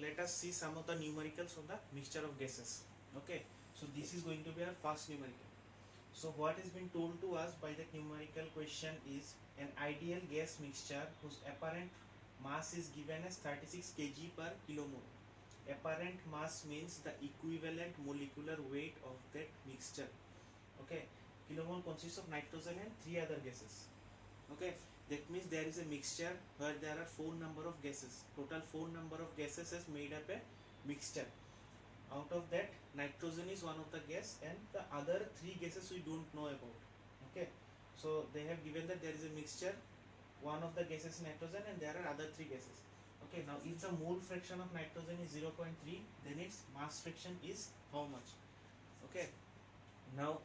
let us see some of the numericals of the mixture of gases. Okay, so this is going to be our first numerical. So what has been told to us by the numerical question is an ideal gas mixture whose apparent mass is given as 36 kg per kilomole. Apparent mass means the equivalent molecular weight of that mixture. Okay, kilomole consists of nitrogen and 3 other gases. Okay, that means there is a mixture where there are 4 number of gases. Total 4 number of gases has made up a mixture. Out of that, nitrogen is one of the gas and the other 3 gases we don't know about. Okay, so they have given that there is a mixture, one of the gases is nitrogen and there are other 3 gases. Okay, now if the mole fraction of nitrogen is 0.3, then its mass fraction is how much? Okay, now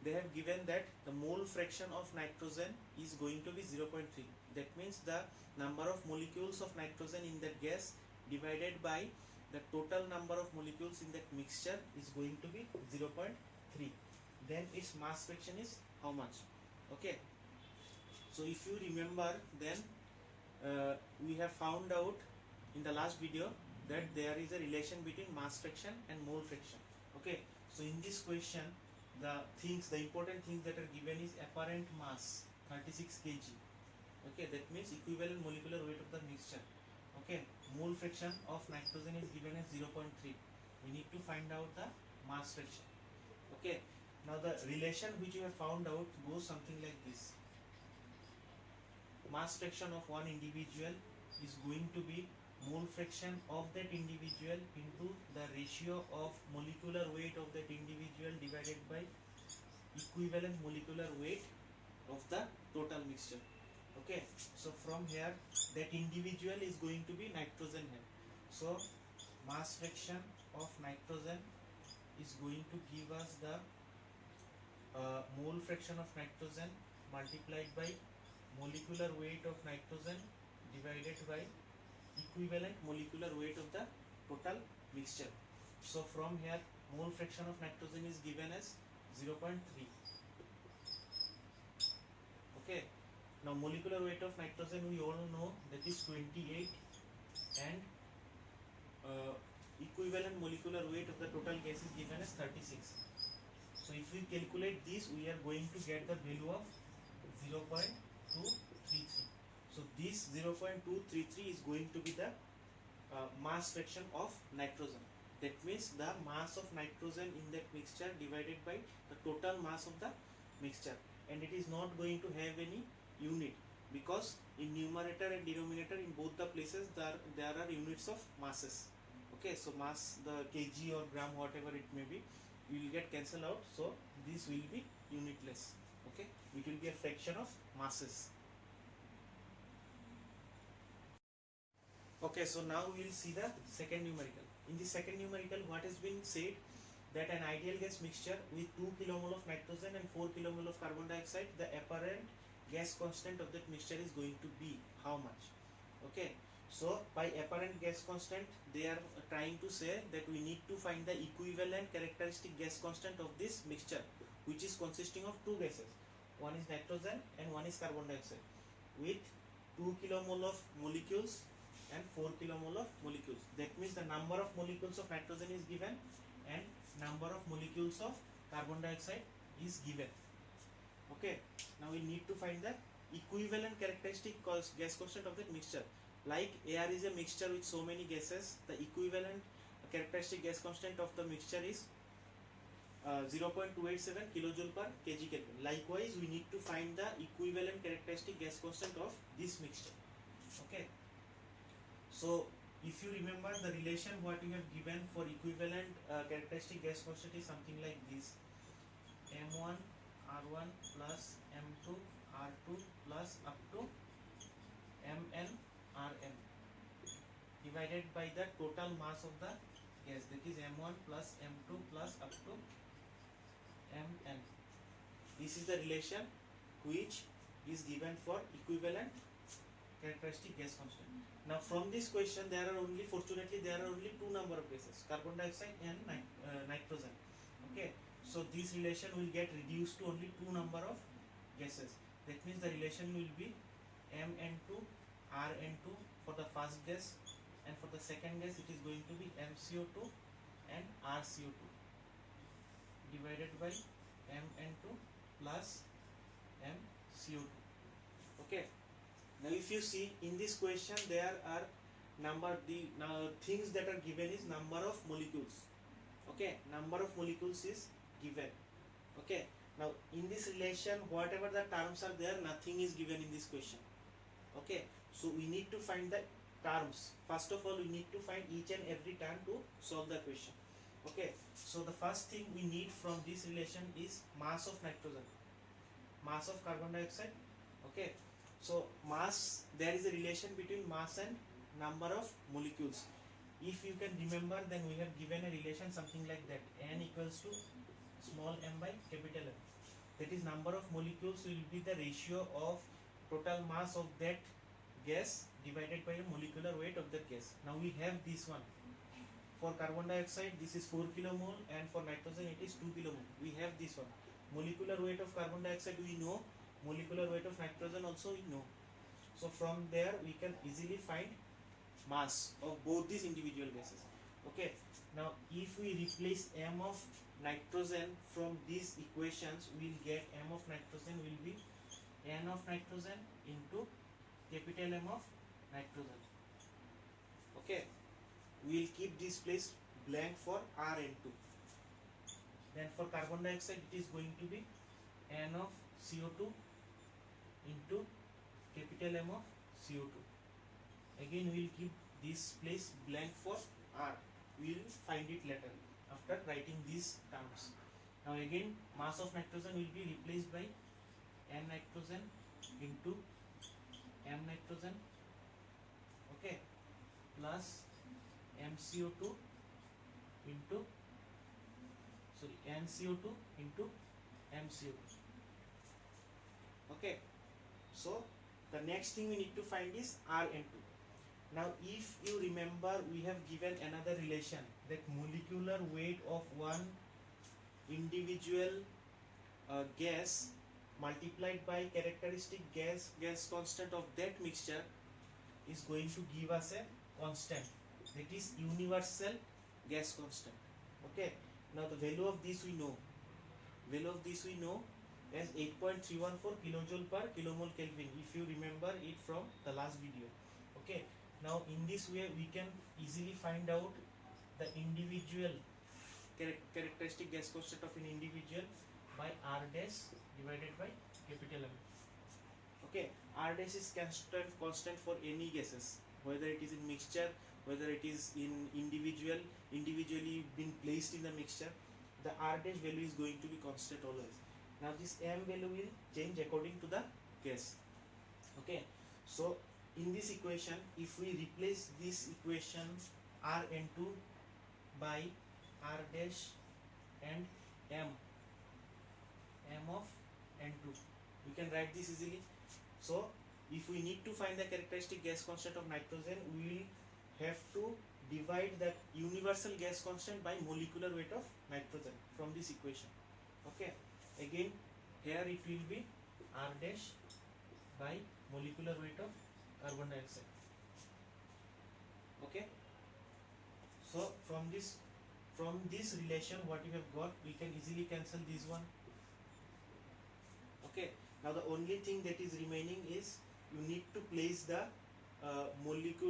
they have given that the mole fraction of nitrogen is going to be 0.3. That means the number of molecules of nitrogen in that gas divided by the total number of molecules in that mixture is going to be 0.3. Then its mass fraction is how much? Okay, so if you remember, then we have found out in the last video that there is a relation between mass fraction and mole fraction. Okay, so in this question the important things that are given is apparent mass 36 kg. Okay, that means equivalent molecular weight of the mixture. Okay, mole fraction of nitrogen is given as 0.3. We need to find out the mass fraction. Okay, now the relation which you have found out goes something like this. Mass fraction of one individual is going to be mole fraction of that individual into the ratio of molecular weight of that individual divided by equivalent molecular weight of the total mixture. Okay, so from here that individual is going to be nitrogen here. So mass fraction of nitrogen is going to give us the mole fraction of nitrogen multiplied by molecular weight of nitrogen divided by equivalent molecular weight of the total mixture. So from here mole fraction of nitrogen is given as 0.3. Okay, now molecular weight of nitrogen we all know that is 28 and equivalent molecular weight of the total gas is given as 36. So if we calculate this, we are going to get the value of 0.233. So this 0.233 is going to be the mass fraction of nitrogen. That means the mass of nitrogen in that mixture divided by the total mass of the mixture, and it is not going to have any unit because in numerator and denominator in both the places there are units of masses. Okay, so mass, the kg or gram, whatever it may be, will get cancelled out, so this will be unitless. Okay, it will be a fraction of masses. Okay, so now we will see the second numerical. In the second numerical, what has been said that an ideal gas mixture with 2 kilomole of nitrogen and 4 kilomole of carbon dioxide, the apparent gas constant of that mixture is going to be how much? Okay, so by apparent gas constant they are trying to say that we need to find the equivalent characteristic gas constant of this mixture, which is consisting of 2 gases. One is nitrogen and one is carbon dioxide with 2 kilomole of molecules and 4 kilomole of molecules. That means the number of molecules of nitrogen is given and number of molecules of carbon dioxide is given. Okay, now we need to find the equivalent characteristic gas constant of that mixture. Like air is a mixture with so many gases, the equivalent characteristic gas constant of the mixture is 0.287 kilojoule per kg Kelvin. Likewise, we need to find the equivalent characteristic gas constant of this mixture. Okay, so if you remember the relation what you have given for equivalent characteristic gas constant is something like this: M1 R1 plus M2 R2 plus up to Mn Rm divided by the total mass of the gas, that is M1 plus M2 plus up to Mn. This is the relation which is given for equivalent characteristic gas constant. Now from this question there are only, fortunately there are only 2 number of gases, carbon dioxide and nitrogen. Okay, so this relation will get reduced to only 2 number of gases. That means the relation will be Mn2 Rn2 for the first gas and for the second gas it is going to be MCO2 and RCO2 divided by MN2 plus MCO2. Okay, now if you see in this question there are things that are given is number of molecules. Okay, number of molecules is given. Okay, now in this relation whatever the terms are there, nothing is given in this question. Okay, so we need to find the terms. First of all we need to find each and every term to solve the question. Okay, so the first thing we need from this relation is mass of nitrogen, mass of carbon dioxide. Okay, so mass, there is a relation between mass and number of molecules. If you can remember, then we have given a relation something like that, n equals to small m by capital M. That is number of molecules will be the ratio of total mass of that gas divided by the molecular weight of that gas. Now we have this one. For carbon dioxide this is 4 kilomole and for nitrogen it is 2 kilomole. We have this one. Molecular weight of carbon dioxide we know, molecular weight of nitrogen also we know. So from there we can easily find mass of both these individual gases. Okay, now if we replace m of nitrogen from these equations, we will get m of nitrogen will be n of nitrogen into capital M of nitrogen. Okay, we will keep this place blank for Rn2. Then for carbon dioxide it is going to be n of CO2 into capital M of CO2. Again we will keep this place blank for R. We will find it later after writing these terms. Now again mass of nitrogen will be replaced by n nitrogen into m nitrogen, okay, plus MCO2 into NCO2 into MCO2. Okay, so the next thing we need to find is Rn2. Now if you remember, we have given another relation, that molecular weight of one individual gas multiplied by characteristic gas constant of that mixture is going to give us a constant, that is universal gas constant. Okay, now the value of this we know, as 8.314 kilojoule per kilomole Kelvin, if you remember it from the last video. Okay, now in this way we can easily find out the individual characteristic gas constant of an individual by R dash divided by capital M. Okay, R dash is constant for any gases, whether it is in mixture, whether it is in individually been placed in the mixture, the R dash value is going to be constant always. Now this M value will change according to the gas. Okay, so in this equation, if we replace this equation Rn2 by R dash and M of N2, we can write this easily. So if we need to find the characteristic gas constant of nitrogen, we will have to divide that universal gas constant by molecular weight of nitrogen from this equation. Okay, again here it will be R dash by molecular weight of carbon dioxide. Okay, so from this relation what we have got, we can easily cancel this one. Okay, now the only thing that is remaining is you need to place the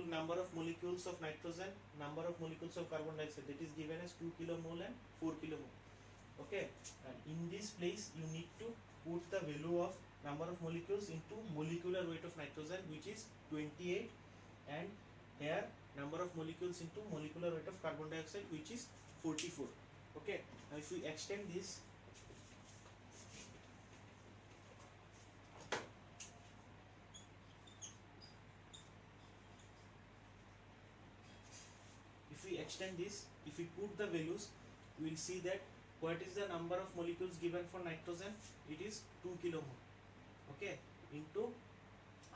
number of molecules of nitrogen, number of molecules of carbon dioxide, that is given as 2 kilomole and 4 kilomole. Okay, and in this place you need to put the value of number of molecules into molecular weight of nitrogen, which is 28, and here number of molecules into molecular weight of carbon dioxide, which is 44. Okay, now if we extend this, if we put the values, we will see that what is the number of molecules given for nitrogen, it is 2 kilomole, okay, into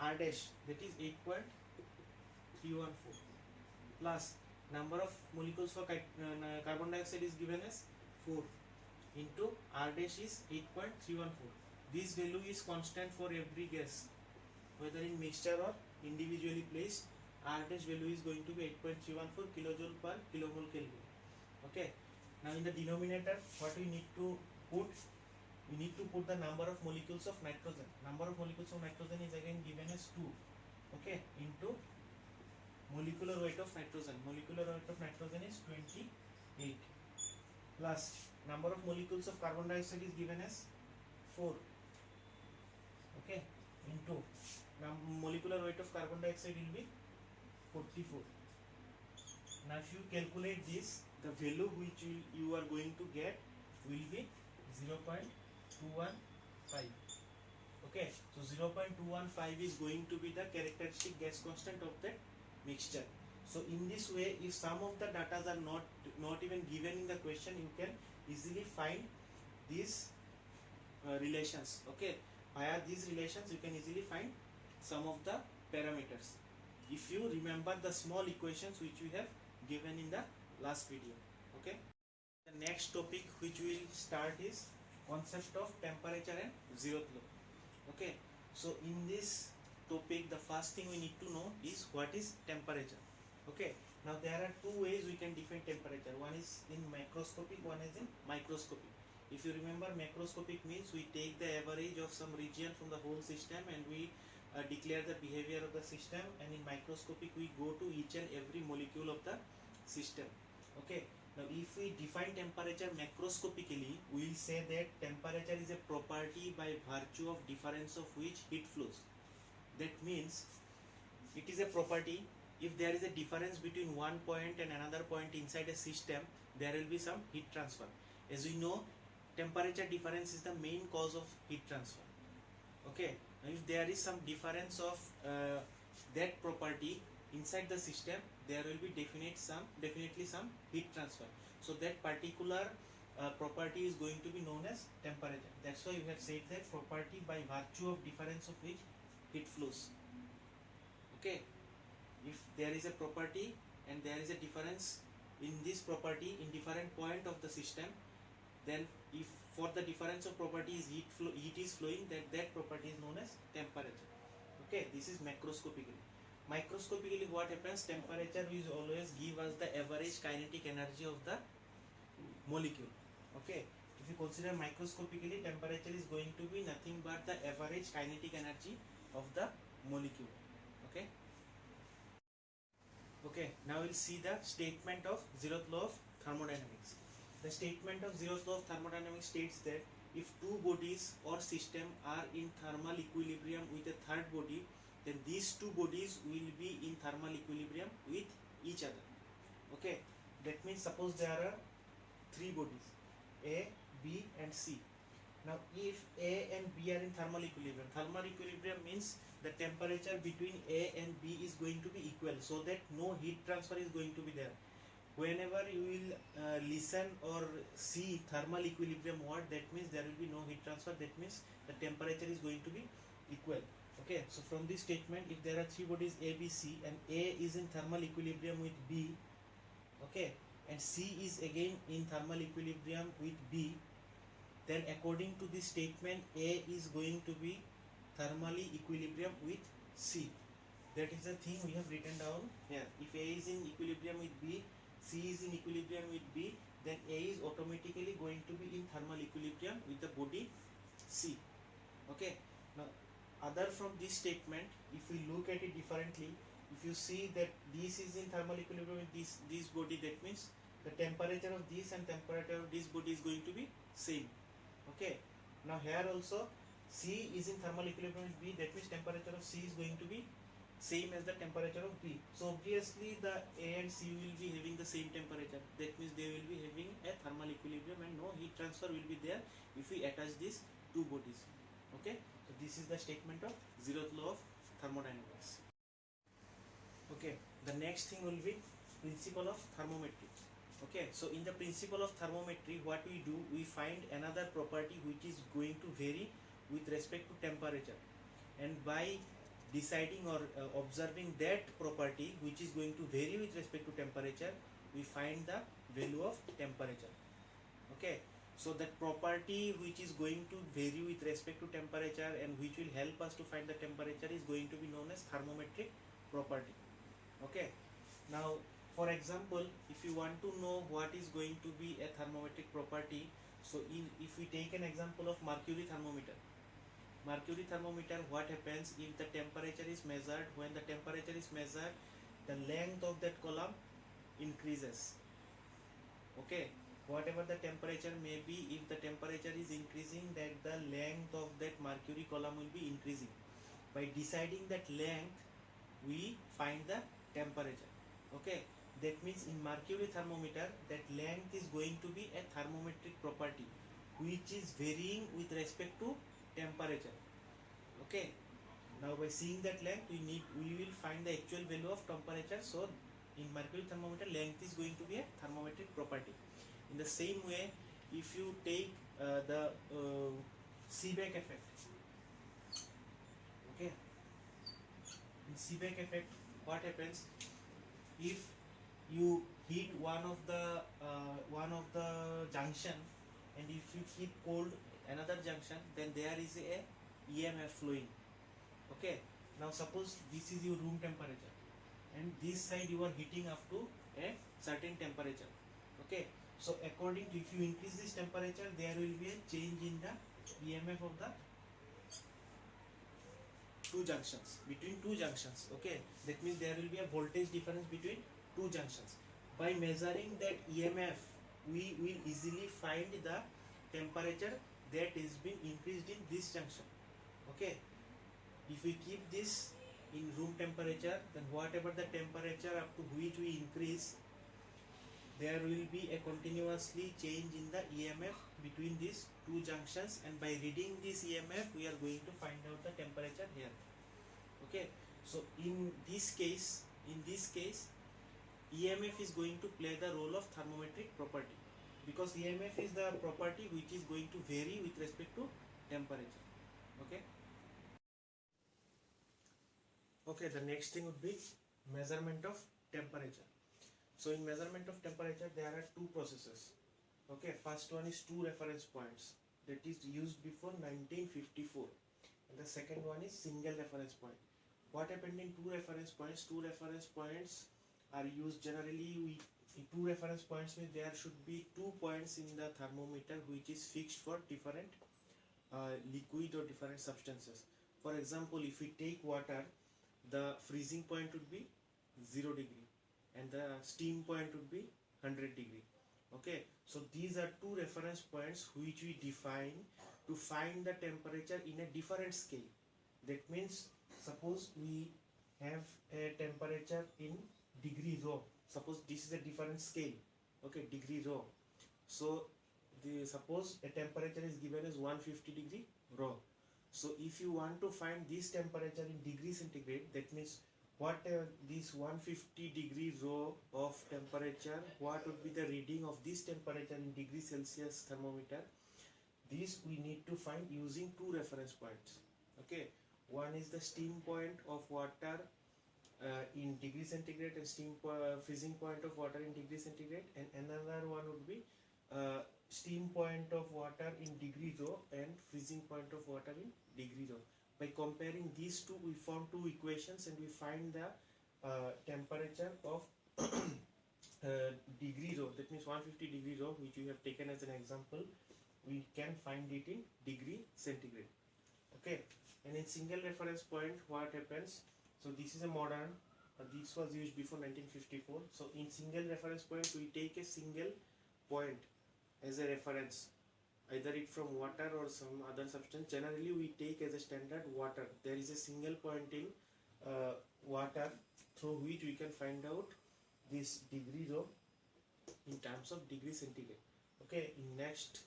R dash, that is 8.314, plus number of molecules for carbon dioxide is given as 4, into R dash is 8.314. This value is constant for every gas, whether in mixture or individually placed. R dash value is going to be 8.314 kilojoule per kilomole Kelvin. Okay, now in the denominator what we need to put, we need to put the number of molecules of nitrogen. Number of molecules of nitrogen is again given as 2, okay, into molecular weight of nitrogen. Molecular weight of nitrogen is 28, plus number of molecules of carbon dioxide is given as 4, okay, into now molecular weight of carbon dioxide will be 44. Now if you calculate this, the value which you are going to get will be 0.215. Okay, so 0.215 is going to be the characteristic gas constant of that mixture. So in this way, if some of the data are not even given in the question, you can easily find these relations. Okay, via these relations you can easily find some of the parameters, if you remember the small equations which we have given in the last video. Okay, the next topic which we will start is concept of temperature and zeroth law. Okay, so in this topic the first thing we need to know is what is temperature. Okay, now there are two ways we can define temperature. One is in macroscopic, one is in microscopic. If you remember, macroscopic means we take the average of some region from the whole system and we declare the behavior of the system, and in microscopic we go to each and every molecule of the system. Okay, now if we define temperature macroscopically, we will say that temperature is a property by virtue of difference of which heat flows. That means it is a property, if there is a difference between one point and another point inside a system, there will be some heat transfer. As we know, temperature difference is the main cause of heat transfer. Okay, now if there is some difference of that property inside the system, there will be definitely some heat transfer. So that particular property is going to be known as temperature. That's why we have said that property by virtue of difference of which heat flows. Okay, if there is a property and there is a difference in this property in different point of the system, then if for the difference of property is heat is flowing, that property is known as temperature. Okay, this is macroscopically. Microscopically what happens, temperature will always give us the average kinetic energy of the molecule. Okay, if you consider microscopically, temperature is going to be nothing but the average kinetic energy of the molecule. Okay, okay, now we'll see the statement of zeroth law of thermodynamics. The statement of zeroth law of thermodynamics states that if two bodies or system are in thermal equilibrium with a third body, then these two bodies will be in thermal equilibrium with each other. Okay, that means suppose there are three bodies, A, B and C. Now if A and B are in thermal equilibrium means the temperature between A and B is going to be equal, so that no heat transfer is going to be there. Whenever you will listen or see thermal equilibrium word, that means there will be no heat transfer, that means the temperature is going to be equal. Okay, so from this statement, if there are three bodies A, B, C and A is in thermal equilibrium with B, okay, and C is again in thermal equilibrium with B, then according to this statement, A is going to be thermally equilibrium with C. That is the thing we have written down here. If A is in equilibrium with B, C is in equilibrium with B, then A is automatically going to be in thermal equilibrium with the body C. Okay, now other from this statement, if we look at it differently, if you see that this is in thermal equilibrium with this body, that means the temperature of this and temperature of this body is going to be same. Okay, now here also C is in thermal equilibrium with B, that means temperature of C is going to be same as the temperature of B. So obviously the A and C will be having the same temperature, that means they will be having a thermal equilibrium and no heat transfer will be there if we attach these two bodies. Okay, so this is the statement of zeroth law of thermodynamics. Okay, the next thing will be principle of thermometry. Okay, so in the principle of thermometry, what we do, we find another property which is going to vary with respect to temperature, and by deciding or observing that property which is going to vary with respect to temperature, we find the value of temperature. Okay, so that property which is going to vary with respect to temperature and which will help us to find the temperature is going to be known as thermometric property. Okay, now for example, if you want to know what is going to be a thermometric property, so if we take an example of mercury thermometer. Mercury thermometer, what happens if the temperature is measured? When the temperature is measured, the length of that column increases. Okay, whatever the temperature may be, if the temperature is increasing, that the length of that mercury column will be increasing. By deciding that length, we find the temperature. Okay, that means in mercury thermometer, that length is going to be a thermometric property which is varying with respect to temperature. Okay, now by seeing that length, we will find the actual value of temperature. So in mercury thermometer, length is going to be a thermometric property. In the same way, if you take the Seebeck effect, okay, in Seebeck effect, what happens if you heat one of the junction, and if you keep cold another junction, then there is a EMF flowing. Okay, now suppose this is your room temperature, and this side you are heating up to a certain temperature. Okay, so according to, if you increase this temperature, there will be a change in the EMF of the two junctions, between two junctions. Okay, that means there will be a voltage difference between two junctions. By measuring that EMF, we will easily find the temperature that is being increased in this junction. Okay, if we keep this in room temperature, then whatever the temperature up to which we increase, there will be a continuously change in the EMF between these two junctions, and by reading this EMF, we are going to find out the temperature here. Okay, so in this case, EMF is going to play the role of thermometric property, because EMF is the property which is going to vary with respect to temperature. Okay. Okay, the next thing would be measurement of temperature. So in measurement of temperature, there are two processes. Okay, first one is two reference points, that is used before 1954, and the second one is single reference point. What happened in two reference points? Two reference points are used generally. In two reference points means there should be 2 points in the thermometer which is fixed for different liquid or different substances. For example, if we take water, the freezing point would be 0 degree and the steam point would be 100 degree. Okay, so these are two reference points which we define to find the temperature in a different scale. That means, suppose we have a temperature in degree rho. Suppose this is a different scale. Okay, degree rho. So suppose a temperature is given as 150 degree rho. So if you want to find this temperature in degree centigrade, that means what this 150 degree rho of temperature, what would be the reading of this temperature in degree Celsius thermometer? This we need to find using two reference points. Okay, one is the steam point of water in degree centigrade, and freezing point of water in degree centigrade, and another one would be steam point of water in degree rho and freezing point of water in degree rho. By comparing these two, we form two equations and we find the temperature of degree rho. That means 150 degree rho, which we have taken as an example. We can find it in degree centigrade. Okay, and in single reference point, what happens? So this is a modern. This was used before 1954. So in single reference point, we take a single point as a reference, either it from water or some other substance. Generally, we take as a standard water. There is a single point in water through which we can find out this degree rho in terms of degree centigrade. Okay, in next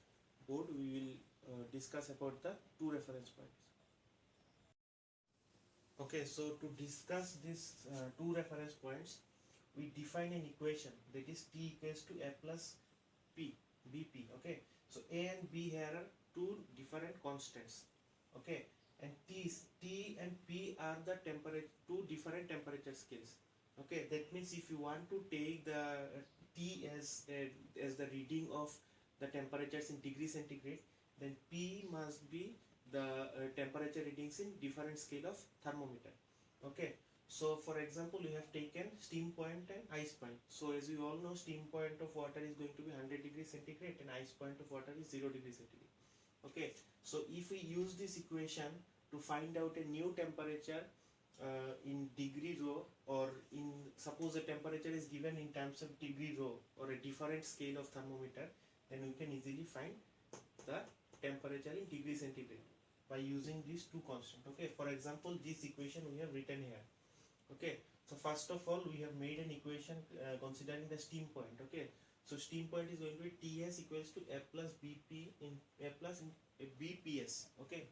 board we will discuss about the two reference points. Okay, so to discuss these two reference points, we define an equation, that is T equals to A plus P, BP. Okay, so A and B here are two different constants. Okay, and T and P are the two different temperature scales. Okay, that means if you want to take the T as the reading of the temperatures in degree centigrade, then P must be the temperature readings in different scale of thermometer. Okay, So for example, you have taken steam point and ice point. So as we all know, steam point of water is going to be 100 degrees centigrade and ice point of water is 0 degrees centigrade. Okay, so if we use this equation to find out a new temperature in degree rho, or in suppose the temperature is given in terms of degree rho or a different scale of thermometer, then we can easily find the temperature in degree centigrade by using these two constants. Okay, for example, this equation we have written here. Okay, so first of all we have made an equation considering the steam point. Okay, so steam point is going to be Ts equals to F plus Bp in F plus in Bps. Okay,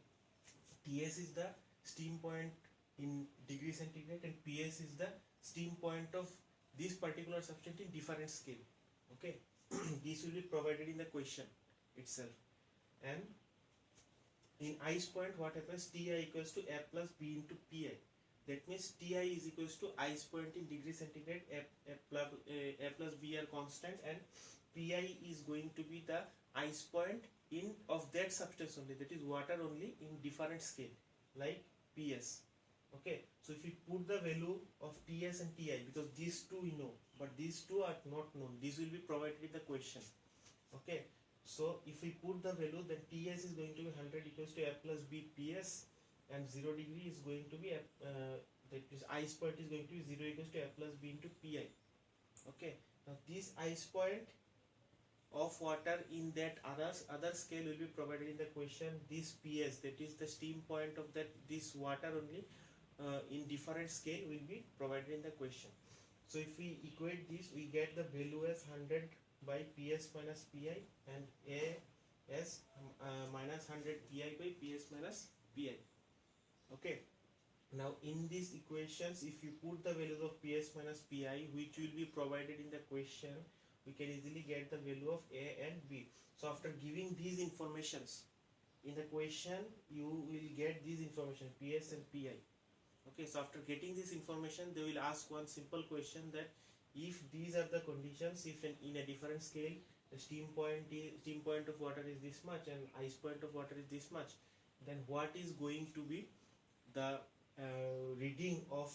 Ts is the steam point in degree centigrade and Ps is the steam point of this particular substance in different scale. Okay, this will be provided in the question itself. And in ice point, what happens? Ti equals to F plus B into Pi. That means Ti is equals to ice point in degree centigrade. F plus B are constant, and Pi is going to be the ice point in of that substance only, that is water only, in different scale like Ps. Okay, so if we put the value of Ts and Ti, because these two we know but these two are not known, this will be provided in the question. Okay, so if we put the value, then Ts is going to be 100 equals to F plus B Ps, and 0 degree is going to be that is ice point is going to be 0 equals to F plus B into Pi. Okay, now this ice point of water in that other scale will be provided in the question. This Ps, that is the steam point of that this water only in different scale, will be provided in the question. So if we equate this, we get the value as 100 by Ps minus Pi, and A as minus 100 Pi by Ps minus Pi. Okay, now in these equations, if you put the values of Ps minus Pi, which will be provided in the question, we can easily get the value of A and B. So after giving these informations in the question, you will get these information Ps and Pi. Okay, so after getting this information, they will ask one simple question, that if these are the conditions, if in a different scale the steam point of water is this much and ice point of water is this much, then what is going to be the reading of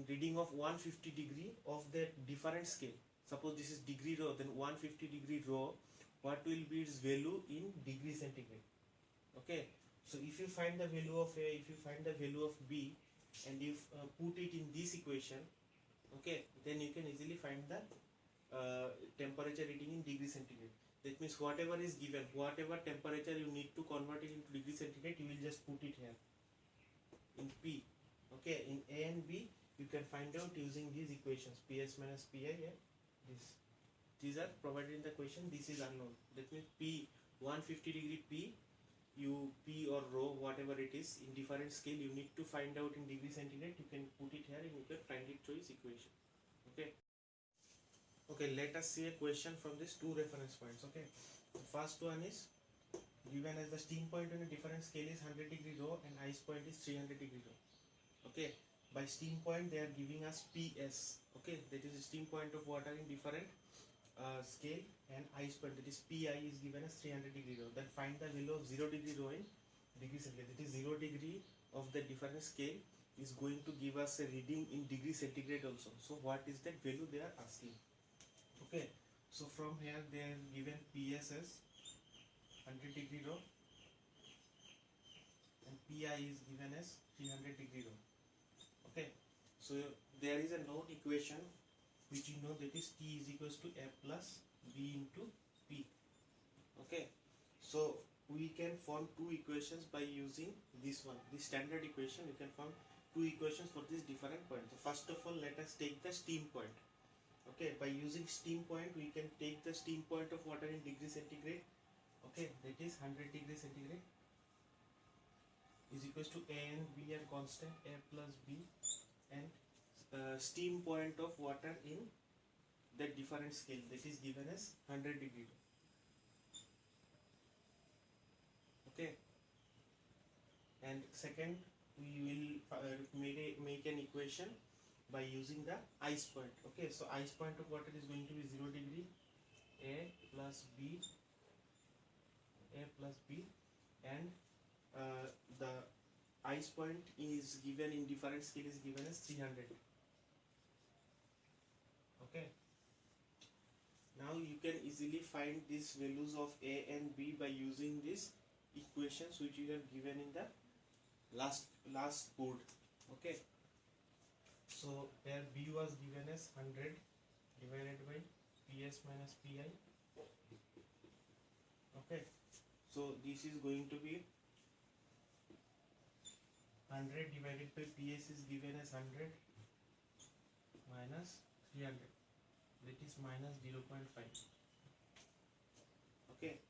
reading of 150 degree of the different scale. Suppose this is degree rho, then 150 degree rho, what will be its value in degree centigrade? Okay, so if you find the value of A, if you find the value of B, and you put it in this equation, okay, then you can easily find the temperature reading in degree centigrade. That means whatever is given, whatever temperature you need to convert it into degree centigrade, you will just put it here in P. Okay, in A and B you can find out using these equations, Ps minus Pi and this. These are provided in the question. This is unknown. That means P 150 degree P, you P or rho, whatever it is, in different scale you need to find out in degree centigrade. You can put it here and you can find it through this equation. Okay. Okay, let us see a question from these two reference points. Okay, the first one is given as the steam point on a different scale is 100 degree rho and ice point is 300 degree rho. Okay, by steam point they are giving us Ps. Okay, that is the steam point of water in different scale, and ice point, that is Pi, is given as 300 degree rho. Then find the value of 0 degree rho in degree centigrade. That is 0 degree of the different scale is going to give us a reading in degree centigrade also. So what is that value they are asking? Okay, so from here they are given Ps as 100 degree rho and Pi is given as 300 degree rho. Okay, so there is a known equation which you know, that is T is equals to F plus B into P. Okay, so we can form two equations by using this one, the standard equation. You can form two equations for these different points. So first of all, let us take the steam point. Okay, by using steam point, we can take the steam point of water in degree centigrade. Okay, that is 100 degree centigrade is equals to A and B are constant, A plus B, and steam point of water in the different scale, that is given as 100 degree. Okay, and second, we will make an equation by using the ice point. Okay, so ice point of water is going to be 0 degree, A plus B, and the ice point is given in different scale is given as 300. Okay, now you can easily find these values of A and B by using these equations which you have given in the last board. Okay, so here B was given as 100 divided by PS minus PI. Okay, so this is going to be 100 divided by PS is given as 100 minus 300, that is minus 0.5. Okay,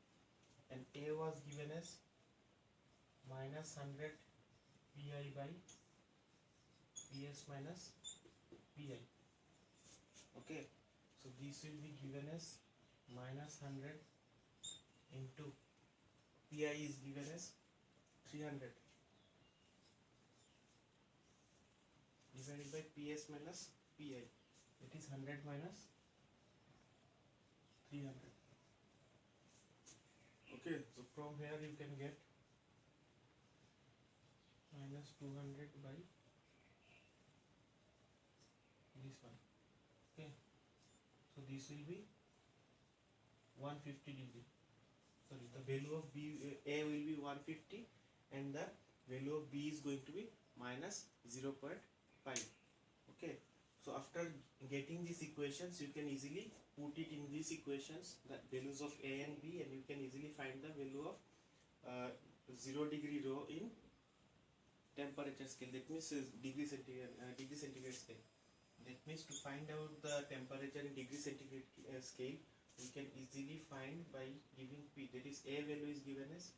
and A was given as minus 100 Pi by PS minus Pi. Okay, so this will be given as minus 100 into Pi is given as 300 divided by PS minus Pi, it is 100 minus 300. Okay, so from here you can get minus 200 by this one. Okay, so this will be 150 degree. Sorry, the value of B A will be 150 and the value of B is going to be minus 0.5. Okay, so after getting these equations you can easily put it in these equations, the values of A and B, and you can easily find the value of 0 degree rho in temperature scale, that means degree centigrade scale. That means to find out the temperature in degree centigrade scale we can easily find by giving P, that is A value is given as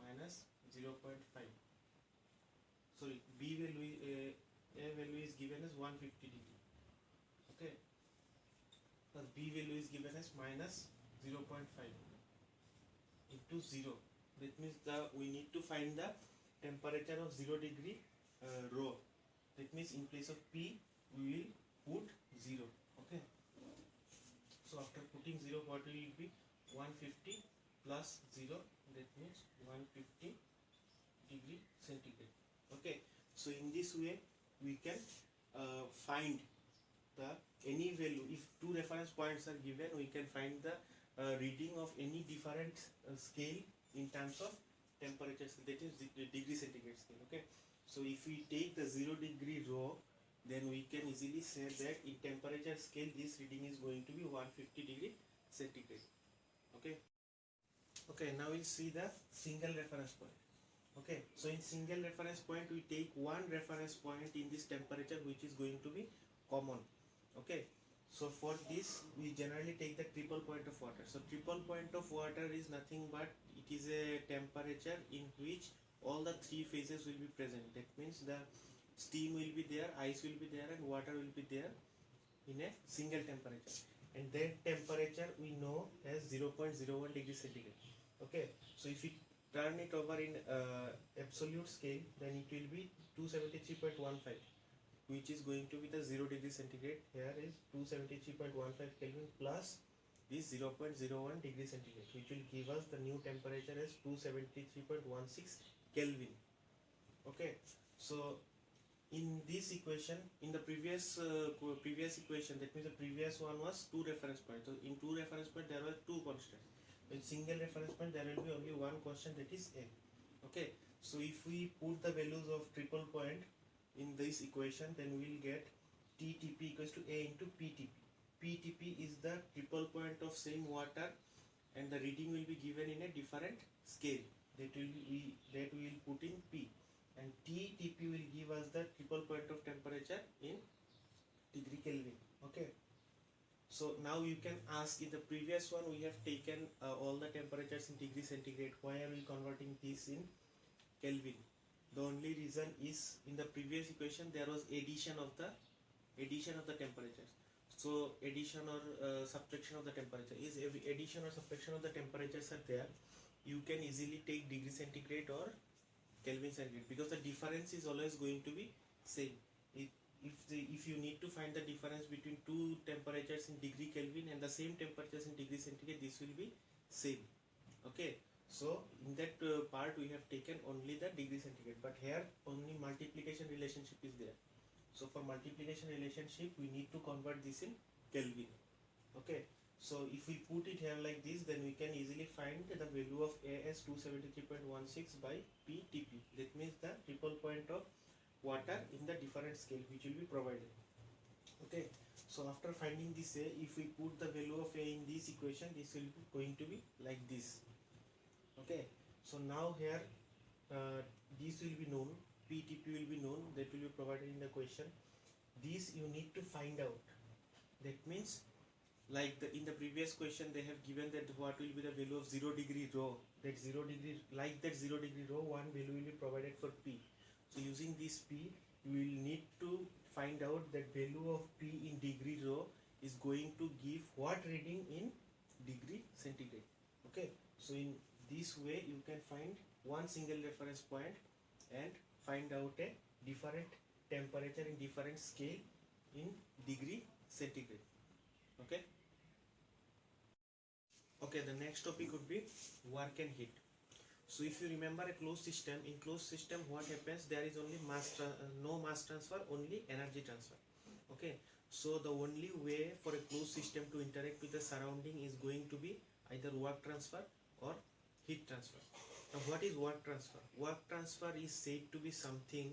minus 0.5. Sorry, B value A value is given as 150 degree. Okay, plus B value is given as minus 0.5 into 0. That means we need to find the temperature of 0 degree rho. That means in place of P we will put 0. Okay, so after putting 0, what will it be? 150 plus 0, that means 150 degree centigrade. Okay, so in this way we can find the any value. If two reference points are given, we can find the reading of any different scale in terms of temperature scale, that is the degree centigrade scale. Okay, so if we take the 0 degree rho, then we can easily say that in temperature scale this reading is going to be 150 degree centigrade. Okay, okay, now we'll see the single reference point. Okay, so in single reference point we take one reference point in this temperature which is going to be common. Okay, so for this we generally take the triple point of water. So triple point of water is nothing but it is a temperature in which all the three phases will be present. That means the steam will be there, ice will be there, and water will be there in a single temperature, and that temperature we know as 0.01 degree centigrade. Okay, so if we turn it over in absolute scale, then it will be 273.15, which is going to be the 0 degree centigrade. Here is 273.15 Kelvin plus this 0.01 degree centigrade, which will give us the new temperature as 273.16 Kelvin. Okay, so in this equation, in the previous equation, that means the previous one was two reference points. So in two reference points there were two constants. In single reference point there will be only one constant, that is A. Okay, so if we put the values of triple point in this equation, then we will get TTP equals to A into PTP. PTP is the triple point of same water, and the reading will be given in a different scale, that we will put in P, and TTP will give us the triple point of temperature in degree Kelvin. Okay, so now you can ask, in the previous one we have taken all the temperatures in degree centigrade, why are we converting this in Kelvin? The only reason is in the previous equation there was addition of the temperatures. So addition or subtraction of the temperature is, if addition or subtraction of the temperatures are there, you can easily take degree centigrade or Kelvin centigrade, because the difference is always going to be same. If you need to find the difference between two temperatures in degree Kelvin and the same temperatures in degree centigrade, this will be same. Okay, So in that part we have taken only the degree centigrade, but here only multiplication relationship is there. So for multiplication relationship we need to convert this in Kelvin. Okay, so if we put it here like this, then we can easily find the value of A as 273.16 by PTP. That means the triple point of water in the different scale which will be provided. Okay, so after finding this A, if we put the value of A in this equation, this will be going to be like this. Okay, so now here this will be known, PTP will be known, that will be provided in the question. This you need to find out. That means like in the previous question they have given that what will be the value of 0 degree rho, that 0 degree, like that 0 degree rho, one value will be provided for P. So using this P you will need to find out that value of P in degree rho is going to give what reading in degree centigrade. Okay, so in this way you can find one single reference point and find out a different temperature in different scale in degree centigrade. Okay, okay, the next topic would be work and heat. So if you remember a closed system, in closed system what happens, there is only no mass transfer, only energy transfer. Okay, so the only way for a closed system to interact with the surrounding is going to be either work transfer or heat transfer. Now what is work transfer? Work transfer is said to be something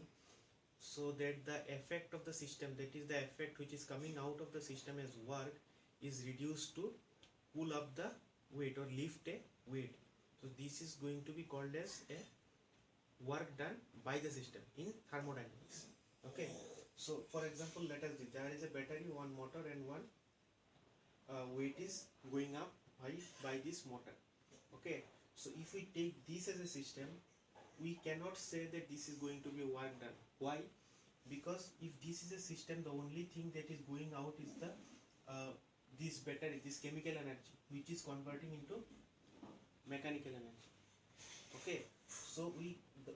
so that the effect of the system, that is the effect which is coming out of the system as work, is reduced to pull up the weight or lift a weight. So this is going to be called as a work done by the system in thermodynamics. Okay, so for example, let us see, there is a battery, one motor, and one weight is going up by this motor. Okay, so if we take this as a system, we cannot say that this is going to be work done. Why? Because if this is a system, the only thing that is going out is the this battery, this chemical energy, which is converting into mechanical energy. Okay, so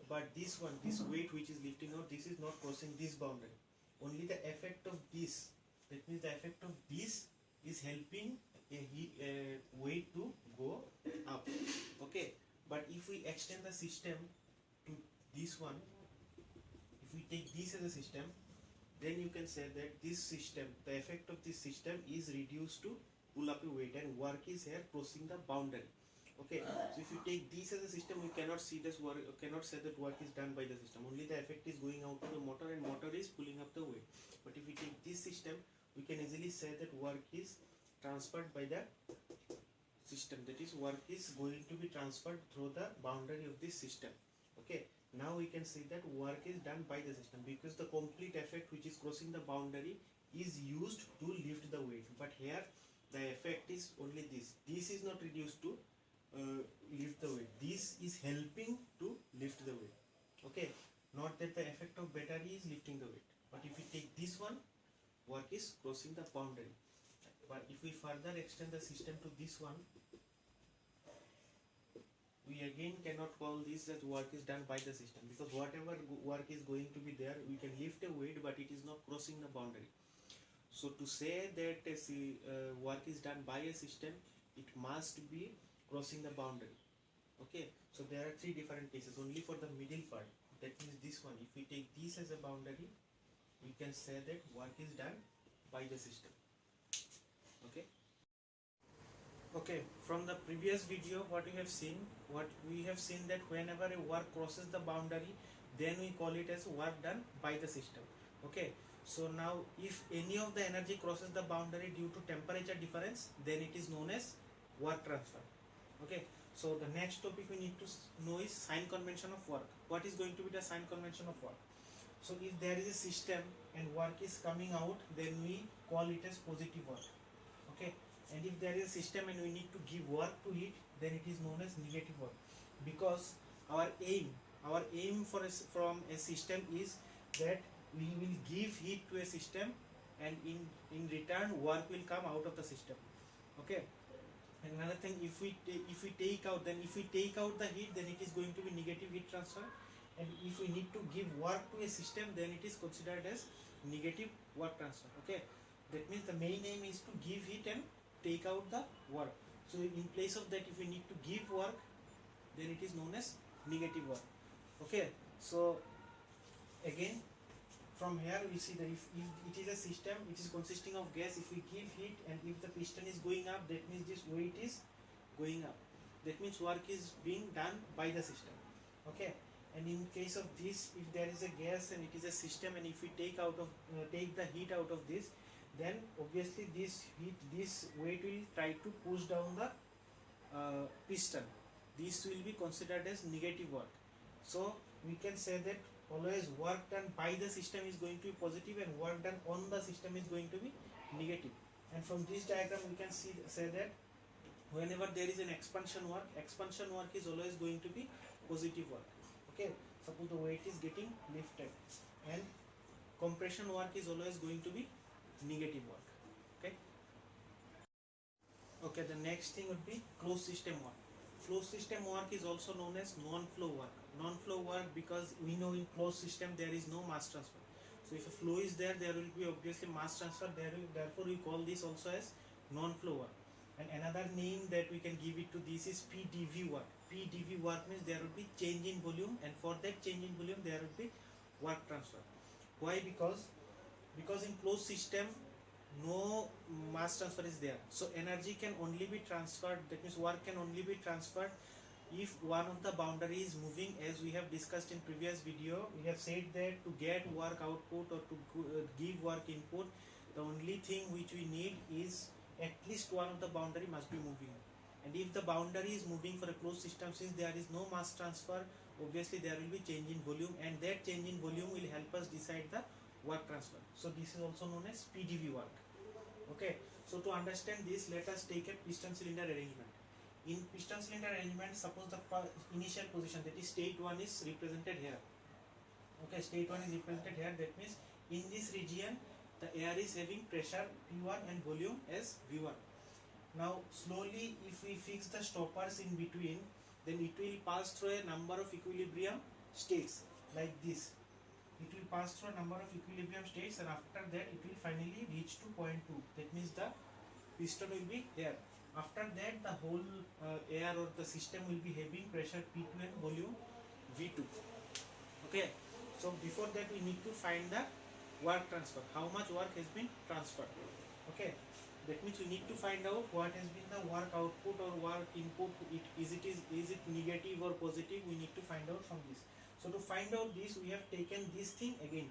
but this one, this weight which is lifting out, this is not crossing this boundary. Only the effect of this, that means the effect of this is helping a weight to go up. Okay, but if we extend the system to this one, if we take this as a system, then you can say that this system, the effect of this system is reduced to pull up a weight, and work is here crossing the boundary. Okay, so if you take this as a system, we cannot see this work, cannot say that work is done by the system. Only the effect is going out to the motor, and motor is pulling up the weight. But if we take this system, we can easily say that work is transferred by the system, that is work is going to be transferred through the boundary of this system. Okay, now we can see that work is done by the system because the complete effect which is crossing the boundary is used to lift the weight. But here the effect is only this is not reduced to lift the weight, this is helping to lift the weight. Okay, not that the effect of battery is lifting the weight, but if we take this one, work is crossing the boundary. But if we further extend the system to this one, we again cannot call this as work is done by the system, because whatever work is going to be there, we can lift a weight, but it is not crossing the boundary. So to say that work is done by a system, it must be crossing the boundary. Okay, so there are three different cases only for the middle part, that means this one. If we take this as a boundary, we can say that work is done by the system. Okay, okay, from the previous video what we have seen that whenever a work crosses the boundary, then we call it as work done by the system. Okay, so now if any of the energy crosses the boundary due to temperature difference, then it is known as work transfer. Okay, so the next topic we need to know is sign convention of work. What is going to be the sign convention of work? So if there is a system and work is coming out, then we call it as positive work. Okay, and if there is a system and we need to give work to it, then it is known as negative work, because our aim from a system is that we will give heat to a system, and in return work will come out of the system. Okay, and another thing, if we take out the heat, then it is going to be negative heat transfer, and if we need to give work to a system, then it is considered as negative work transfer. Okay, that means the main aim is to give heat and take out the work. So in place of that, if we need to give work, then it is known as negative work. Okay, so again from here we see that if it is a system, it is consisting of gas. If we give heat and if the piston is going up, that means this weight is going up, that means work is being done by the system. Okay, and in case of this, if there is a gas and it is a system, and if we take the heat out of this, then obviously this weight will try to push down the piston. This will be considered as negative work. So we can say that always work done by the system is going to be positive and work done on the system is going to be negative. And from this diagram we can say that whenever there is an expansion work is always going to be positive work. Okay, suppose the weight is getting lifted, and compression work is always going to be negative work. Okay, the next thing would be closed system work. Closed system work is also known as non-flow work. Non-flow work because we know in closed system there is no mass transfer. So if a flow is there, there will be obviously mass transfer. Therefore we call this also as non-flow work. And another name that we can give it to this is PDV work. PDV work means there will be change in volume, and for that change in volume there will be work transfer. Why? Because in closed system no mass transfer is there, so energy can only be transferred, that means work can only be transferred if one of the boundary is moving. As we have discussed in previous video, we have said that to get work output or to give work input, the only thing which we need is at least one of the boundary must be moving. And if the boundary is moving for a closed system, since there is no mass transfer, obviously there will be change in volume, and that change in volume will help us decide the work transfer. So this is also known as PDV work. Okay, so to understand this, let us take a piston cylinder arrangement. In piston cylinder arrangement, suppose the initial position, that is state 1, is represented here. Okay, state 1 is represented here. That means in this region the air is having pressure P1 and volume as V1. Now slowly, if we fix the stoppers in between, then it will pass through a number of equilibrium states like this. It will pass through a number of equilibrium states, and after that it will finally reach to point 2. That means the piston will be here. After that the whole air or the system will be having pressure P2 and volume V2. Okay, so before that we need to find the work transfer, how much work has been transferred. Okay, that means we need to find out what has been the work output or work input. Is it negative or positive? We need to find out from this. So to find out this, we have taken this thing again.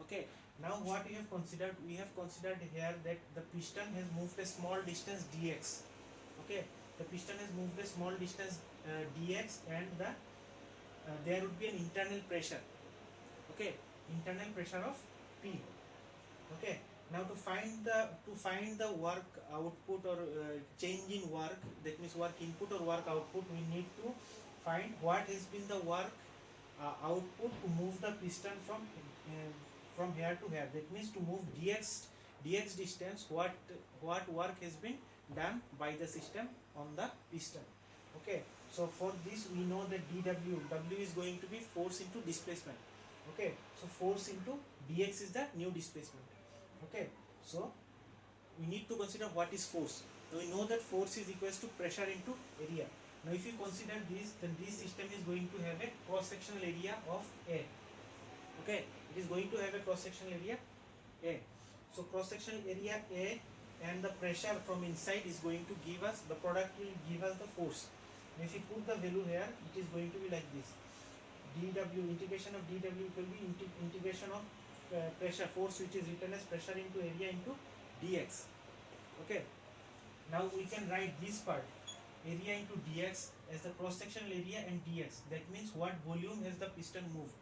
Okay, now what we have considered? We have considered here that the piston has moved a small distance dx. Okay, the piston has moved a small distance dx, and there would be an internal pressure. Okay, internal pressure of P. Okay, now to find the work output or change in work, that means work input or work output, we need to find what has been the work output to move the piston from here to here. That means to move dx distance, what work has been done by the system on the piston. Okay, so for this we know that W is going to be force into displacement. Okay, so force into dx is the new displacement. Okay, so we need to consider what is force. Now we know that force is equals to pressure into area. Now if you consider this, then this system is going to have a cross-sectional area of A. Okay, it is going to have a cross-sectional area A. So cross-sectional area A and the pressure from inside is going to give us, the product will give us the force. Now if you put the value here, it is going to be like this. dW, integration of dW will be integration of pressure, force which is written as pressure into area into dx. Okay, now we can write this part, area into dx, as the cross-sectional area and dx. That means what volume has the piston moved.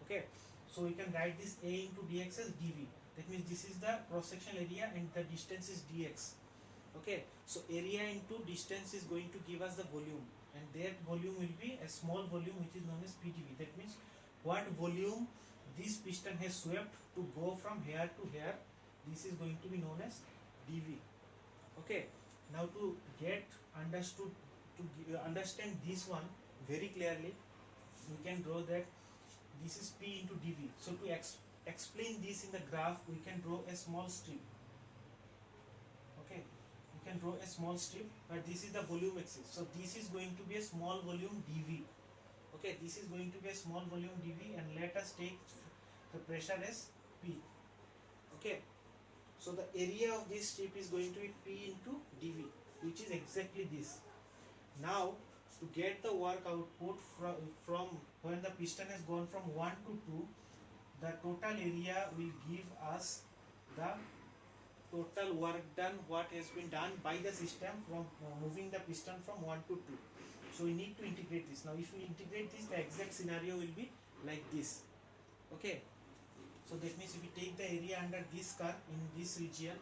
Okay, so we can write this A into dx as dV. That means this is the cross-sectional area and the distance is dx. Okay, so area into distance is going to give us the volume, and that volume will be a small volume which is known as PDV. That means what volume this piston has swept to go from here to here, this is going to be known as dV. Okay, now to get understood, to understand this one very clearly, we can draw that this is P into dV. So to explain this in the graph, we can draw a small stream. Okay, we can can draw a small strip, but this is the volume axis. So this is going to be a small volume dV. Okay, this is going to be a small volume dV, and let us take the pressure as P. Okay, so the area of this strip is going to be P into dV, which is exactly this. Now to get the work output from when the piston has gone from 1 to 2, the total area will give us the total work done, what has been done by the system from moving the piston from 1 to 2. So we need to integrate this. Now if we integrate this, the exact scenario will be like this. Okay, so that means if we take the area under this curve in this region,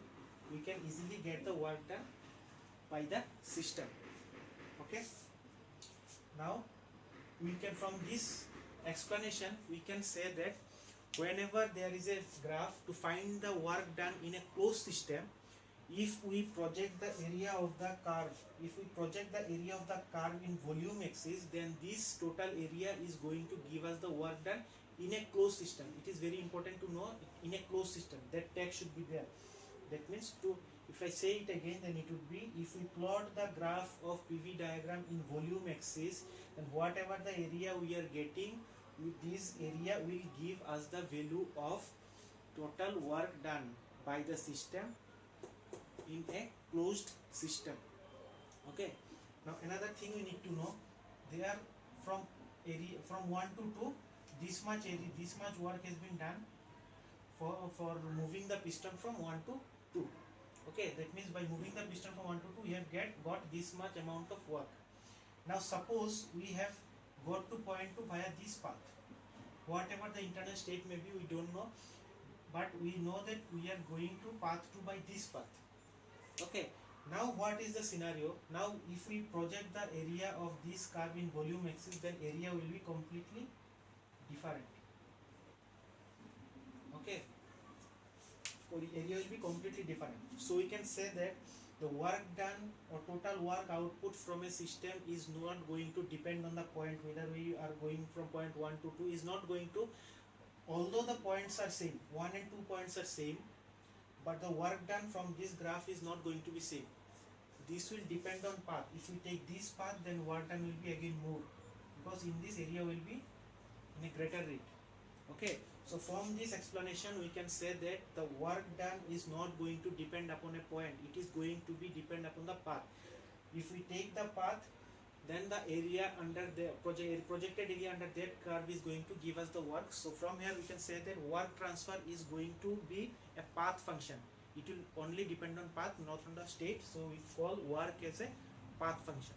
we can easily get the work done by the system. Okay, now we can, from this explanation we can say that whenever there is a graph, to find the work done in a closed system, if we project the area of the curve, if we project the area of the curve in volume axis, then this total area is going to give us the work done in a closed system. It is very important to know, in a closed system, that tag should be there. That means, to, if I say it again, then it would be, if we plot the graph of PV diagram in volume axis, then whatever the area we are getting, with this area will give us the value of total work done by the system in a closed system. Okay, now another thing we need to know, there from area from 1 to 2, this much area, this much work has been done for moving the piston from 1 to 2. Okay, that means by moving the piston from 1 to 2, we have got this much amount of work. Now suppose we have got to point 2 via this path. Whatever the internal state may be, we don't know, but we know that we are going to path 2 by this path. Okay, now what is the scenario? Now if we project the area of this curve in volume axis, then area will be completely different. Okay, area will be completely different. So we can say that the work done or total work output from a system is not going to depend on the point, whether we are going from point 1 to 2 is not going to, although the points are same, 1 and 2 points are same, but the work done from this graph is not going to be same. This will depend on path. If we take this path, then work done will be again more, because in this area will be in a greater rate. Okay, so from this explanation we can say that the work done is not going to depend upon a point, it is going to be depend upon the path. If we take the path, then the area under the projected area under that curve is going to give us the work. So from here we can say that work transfer is going to be a path function. It will only depend on path, not on the state. So we call work as a path function.